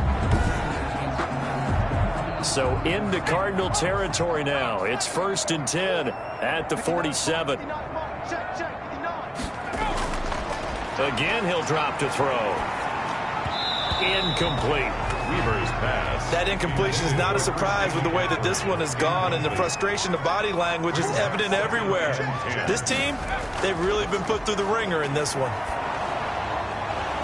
So into Cardinal territory now. It's 1st and 10 at the 47. Again, he'll drop to throw. Incomplete. Weaver's pass. That incompletion is not a surprise with the way that this one has gone, and the frustration of body language is evident everywhere. This team, they've really been put through the ringer in this one.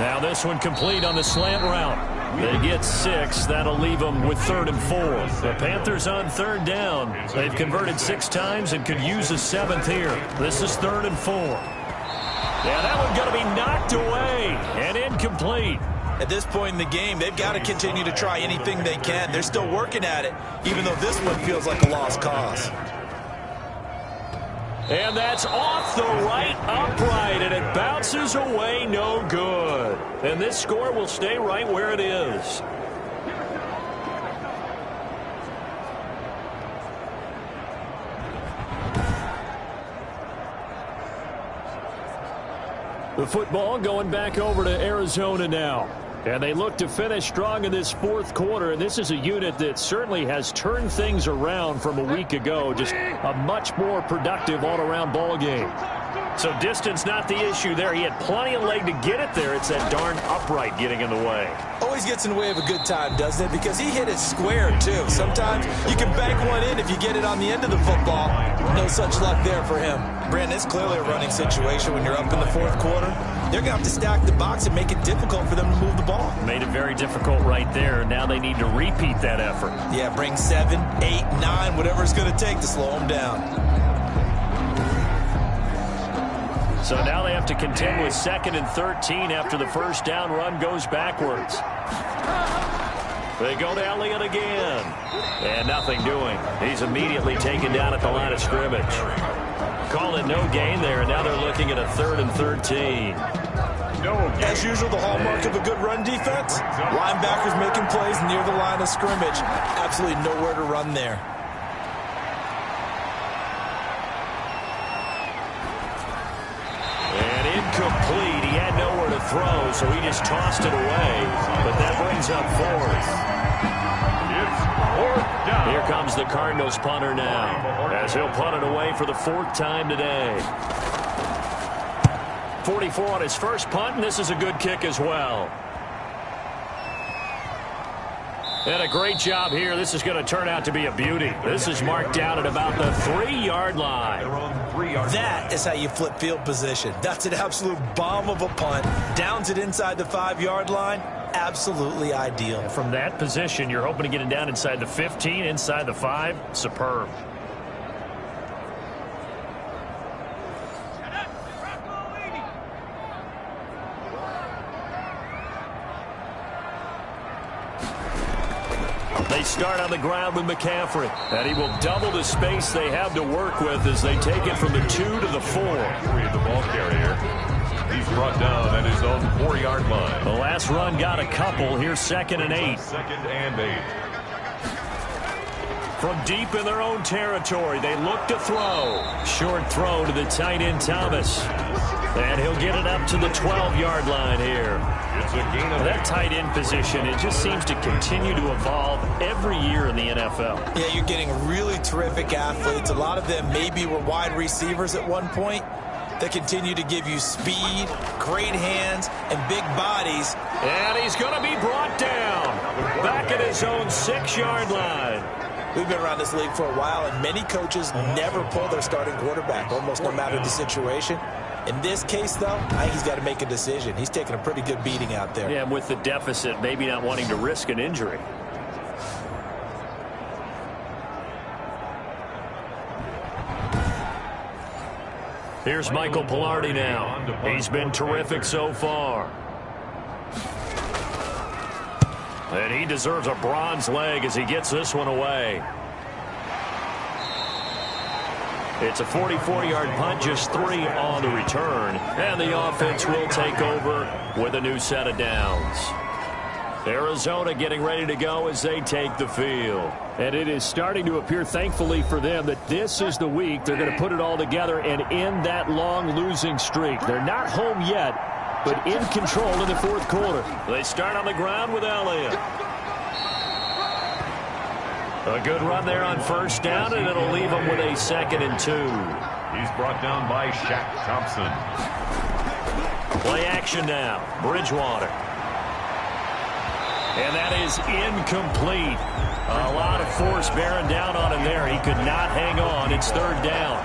Now this one complete on the slant route. They get 6. That'll leave them with 3rd and 4. The Panthers on 3rd down. They've converted 6 times and could use a 7th here. This is 3rd and 4. Yeah, that one's going to be knocked away and incomplete. At this point in the game, they've got to continue to try anything they can. They're still working at it, even though this one feels like a lost cause. And that's off the right upright, and it bounces away, no good. And this score will stay right where it is. The football going back over to Arizona now. And they look to finish strong in this 4th quarter. And this is a unit that certainly has turned things around from a week ago. Just a much more productive all-around ball game. So distance not the issue there. He had plenty of leg to get it there. It's that darn upright getting in the way. Always gets in the way of a good time, doesn't it? Because he hit it square, too. Sometimes you can bank one in if you get it on the end of the football. No such luck there for him. Brandon, it's clearly a running situation when you're up in the fourth quarter. They're going to have to stack the box and make it difficult for them to move the ball. Made it very difficult right there. Now they need to repeat that effort. Yeah, bring 7, 8, 9, whatever it's going to take to slow them down. So now they have to contend with 2nd and 13 after the first down run goes backwards. They go to Elliott again. And nothing doing. He's immediately taken down at the line of scrimmage. Called it no gain there, and now they're looking at a 3rd and 13. As usual, the hallmark of a good run defense. Linebackers making plays near the line of scrimmage. Absolutely nowhere to run there. Incomplete. He had nowhere to throw, so he just tossed it away. But that brings up 4th. It's 4th down. Here comes the Cardinals punter now, as he'll punt it away for the 4th time today. 44 on his first punt, and this is a good kick as well. And a great job here. This is going to turn out to be a beauty. This is marked down at about the 3-yard line. That is how you flip field position. That's an absolute bomb of a punt. Downs it inside the 5-yard line. Absolutely ideal. From that position, you're hoping to get it down inside the 15, inside the 5. Superb. They start on the ground with McCaffrey, and he will double the space they have to work with as they take it from the 2 to the 4. The ball carrier. He's brought down at his own 4-yard line. The last run got a couple. Here's 2nd and 8. 2nd and 8. From deep in their own territory, they look to throw. Short throw to the tight end Thomas. And he'll get it up to the 12-yard line here. It's a gain of that tight end position, it just seems to continue to evolve every year in the NFL. Yeah, you're getting really terrific athletes. A lot of them maybe were wide receivers at one point. They continue to give you speed, great hands, and big bodies. And he's going to be brought down back at his own 6-yard line. We've been around this league for a while, and many coaches never pull their starting quarterback, almost no matter the situation. In this case, though, I think he's got to make a decision. He's taking a pretty good beating out there. Yeah, and with the deficit, maybe not wanting to risk an injury. Here's Michael Pilardi now. He's been terrific so far. And he deserves a bronze leg as he gets this one away. It's a 44-yard punt, just 3 on the return. And the offense will take over with a new set of downs. Arizona getting ready to go as they take the field. And it is starting to appear, thankfully for them, that this is the week they're going to put it all together and end that long losing streak. They're not home yet, but in control in the fourth quarter. They start on the ground with Elliott. A good run there on first down, and it'll leave them with a 2nd and 2. He's brought down by Shaq Thompson. Play action now. Bridgewater. And that is incomplete. A lot of force bearing down on him there. He could not hang on. It's 3rd down.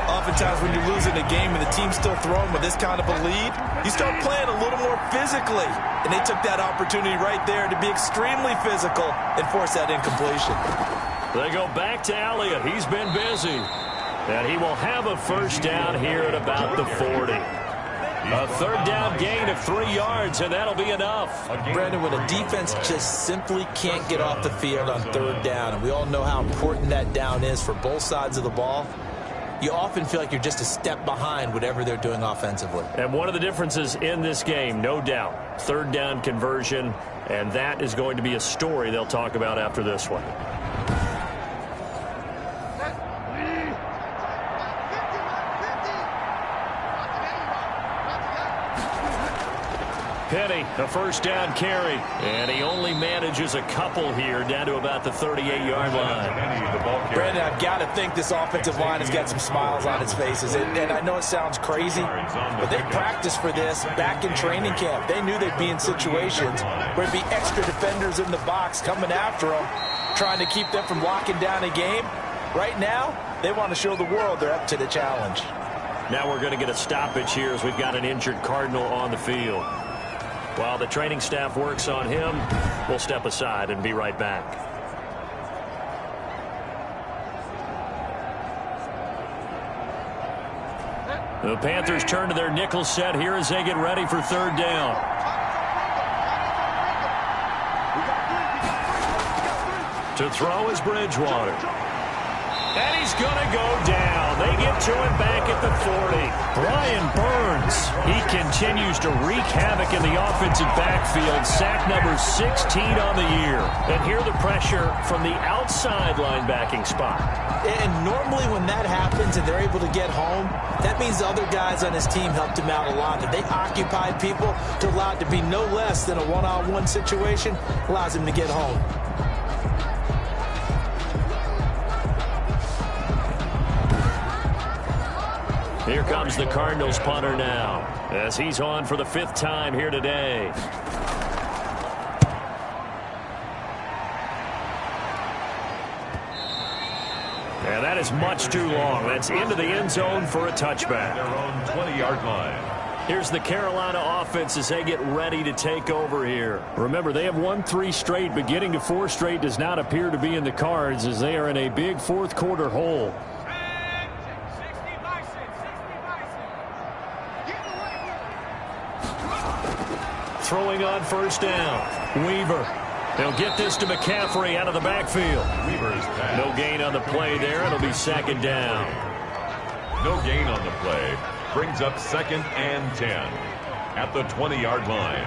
Oftentimes when you're losing a game and the team's still throwing with this kind of a lead, you start playing a little more physically. And they took that opportunity right there to be extremely physical and force that incompletion. They go back to Elliott. He's been busy. And he will have a first down here at about the 40. A 3rd down gain of 3 yards, and that'll be enough. Brandon, when a defense just simply can't get off the field on 3rd down, and we all know how important that down is for both sides of the ball, you often feel like you're just a step behind whatever they're doing offensively. And one of the differences in this game, no doubt, 3rd down conversion, and that is going to be a story they'll talk about after this one. Penny, a first down carry. And he only manages a couple here down to about the 38-yard line. Brandon, I've got to think this offensive line has got some smiles on its faces. And I know it sounds crazy, but they practiced for this back in training camp. They knew they'd be in situations where there'd be extra defenders in the box coming after them, trying to keep them from locking down a game. Right now, they want to show the world they're up to the challenge. Now we're going to get a stoppage here as we've got an injured Cardinal on the field. While the training staff works on him, we'll step aside and be right back. The Panthers turn to their nickel set here as they get ready for third down. To throw is Bridgewater. And he's going to go down. They get to him back at the 40. Brian Burns, he continues to wreak havoc in the offensive backfield. Sack number 16 on the year. And here the pressure from the outside linebacking spot. And normally when that happens and they're able to get home, that means the other guys on his team helped him out a lot. That they occupied people to allow it to be no less than a one-on-one situation, allows him to get home. Here comes the Cardinals punter now, as he's on for the 5th time here today. And that is much too long. That's into the end zone for a touchback. Their own 20-yard line. Here's the Carolina offense as they get ready to take over here. Remember, they have won 3 straight, but getting to 4 straight does not appear to be in the cards as they are in a big fourth quarter hole. Throwing on first down. Weaver. They'll get this to McCaffrey out of the backfield. Weaver's pass. No gain on the play there. It'll be 2nd down. No gain on the play. Brings up 2nd and 10 at the 20-yard line.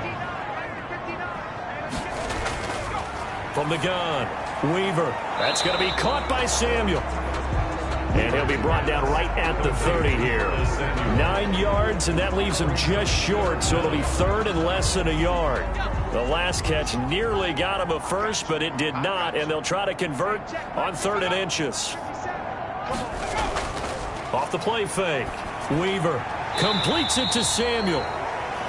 From the gun, Weaver. That's going to be caught by Samuel. And he'll be brought down right at the 30 here. 9 yards, and that leaves him just short, so it'll be 3rd and less than a yard. The last catch nearly got him a first, but it did not, and they'll try to convert on 3rd and inches. Off the play fake. Weaver completes it to Samuel.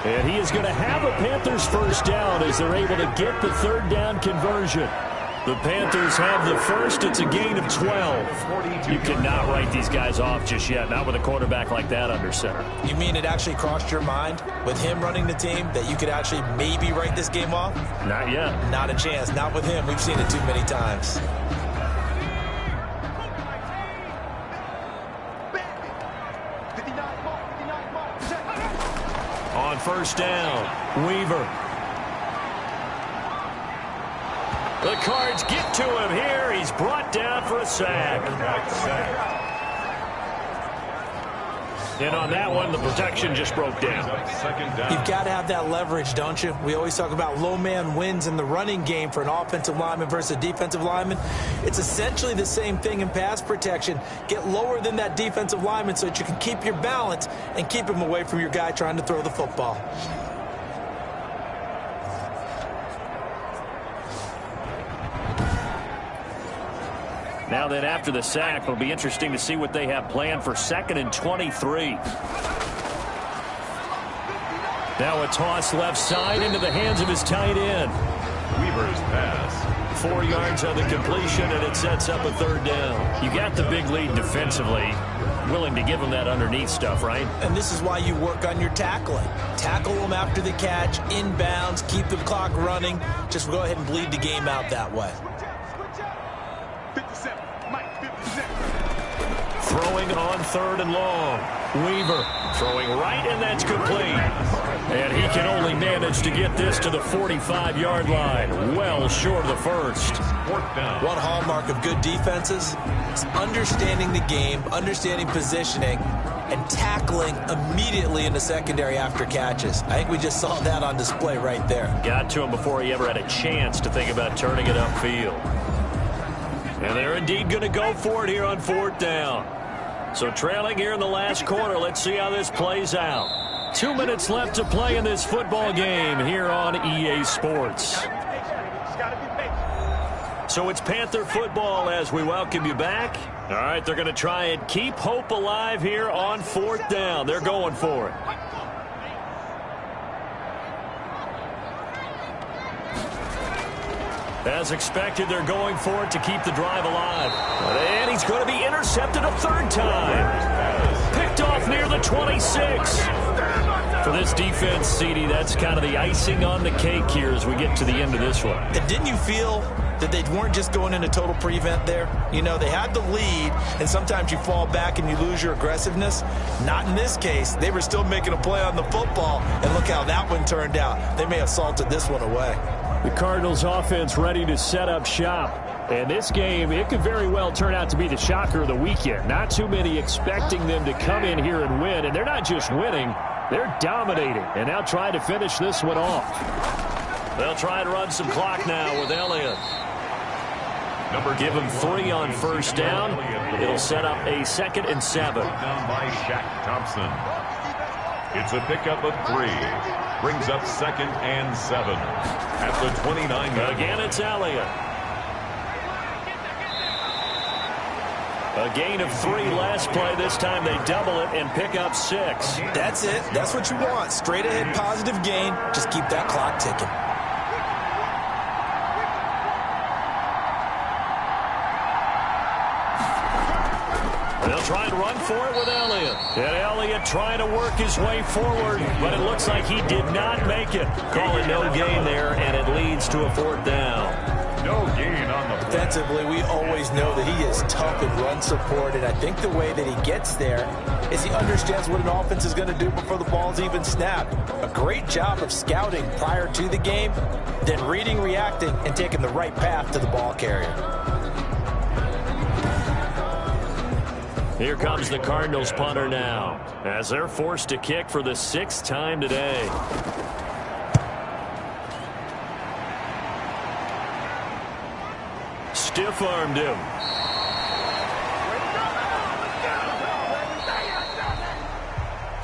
And he is going to have a Panthers first down as they're able to get the 3rd down conversion. The Panthers have the first. It's a gain of 12. You cannot write these guys off just yet, not with a quarterback like that under center. You mean it actually crossed your mind with him running the team that you could actually maybe write this game off? Not yet. Not a chance. Not with him. We've seen it too many times. On first down, Weaver. The Cards get to him here. He's brought down for a sack. And on that one, the protection just broke down. You've got to have that leverage, don't you? We always talk about low man wins in the running game for an offensive lineman versus a defensive lineman. It's essentially the same thing in pass protection. Get lower than that defensive lineman so that you can keep your balance and keep him away from your guy trying to throw the football. Now then, after the sack, it'll be interesting to see what they have planned for 2nd and 23. Now a toss left side into the hands of his tight end. Weaver's pass. 4 yards on the completion, and it sets up a 3rd down. You got the big lead defensively. Willing to give them that underneath stuff, right? And this is why you work on your tackling. Tackle them after the catch, inbounds, keep the clock running. Just go ahead and bleed the game out that way. Throwing on 3rd and long. Weaver throwing right, and that's complete. And he can only manage to get this to the 45-yard line. Well short of the first. 4th down. One hallmark of good defenses is understanding the game, understanding positioning, and tackling immediately in the secondary after catches. I think we just saw that on display right there. Got to him before he ever had a chance to think about turning it upfield. And they're indeed going to go for it here on 4th down. So trailing here in the last quarter, let's see how this plays out. 2 minutes left to play in this football game here on EA Sports. So it's Panther football as we welcome you back. All right, they're going to try and keep hope alive here on 4th down. They're going for it. As expected, they're going for it to keep the drive alive. And he's going to be intercepted a 3rd time. Picked off near the 26. For this defense, CD, that's kind of the icing on the cake here as we get to the end of this one. And didn't you feel that they weren't just going into total prevent there? You know, they had the lead, and sometimes you fall back and you lose your aggressiveness. Not in this case. They were still making a play on the football, and look how that one turned out. They may have salted this one away. The Cardinals offense ready to set up shop. And this game, it could very well turn out to be the shocker of the weekend. Not too many expecting them to come in here and win. And they're not just winning, they're dominating. And now trying to finish this one off. They'll try to run some clock now with Elliott. Give him 3 on 1st down. It'll set up a 2nd and 7. Down by Shaq Thompson. It's a pickup of 3. Brings up 2nd and 7. At the 29-yard. Again, it's Elliott. A gain of 3 last play. This time they double it and pick up 6. That's it. That's what you want. Straight ahead positive gain. Just keep that clock ticking. They'll try and run for it with Elliott. And Elliott trying to work his way forward, but it looks like he did not make it. Call it no gain there, and it leads to a 4th down. No gain on the play. Defensively, we always know that he is tough in run support, and I think the way that he gets there is he understands what an offense is going to do before the ball's even snapped. A great job of scouting prior to the game, then reading, reacting, and taking the right path to the ball carrier. Here comes the Cardinals punter now, as they're forced to kick for the 6th time today. Stiff-armed him.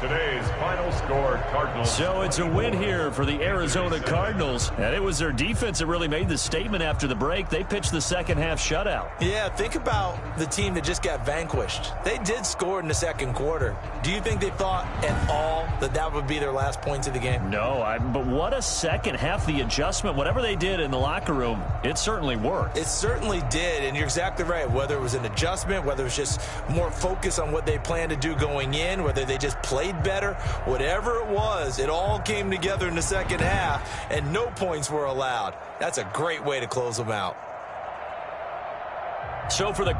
Today's final score, Cardinals. So it's a win here for the Arizona Cardinals. And it was their defense that really made the statement after the break. They pitched the 2nd half shutout. Yeah, think about the team that just got vanquished. They did score in the 2nd quarter. Do you think they thought at all that that would be their last points of the game? No, but what a 2nd half. The adjustment, whatever they did in the locker room, it certainly worked. It certainly did, and you're exactly right. Whether it was an adjustment, whether it was just more focus on what they planned to do going in, whether they just played better, whatever it was, it all came together in the 2nd half, and no points were allowed. That's a great way to close them out. So for the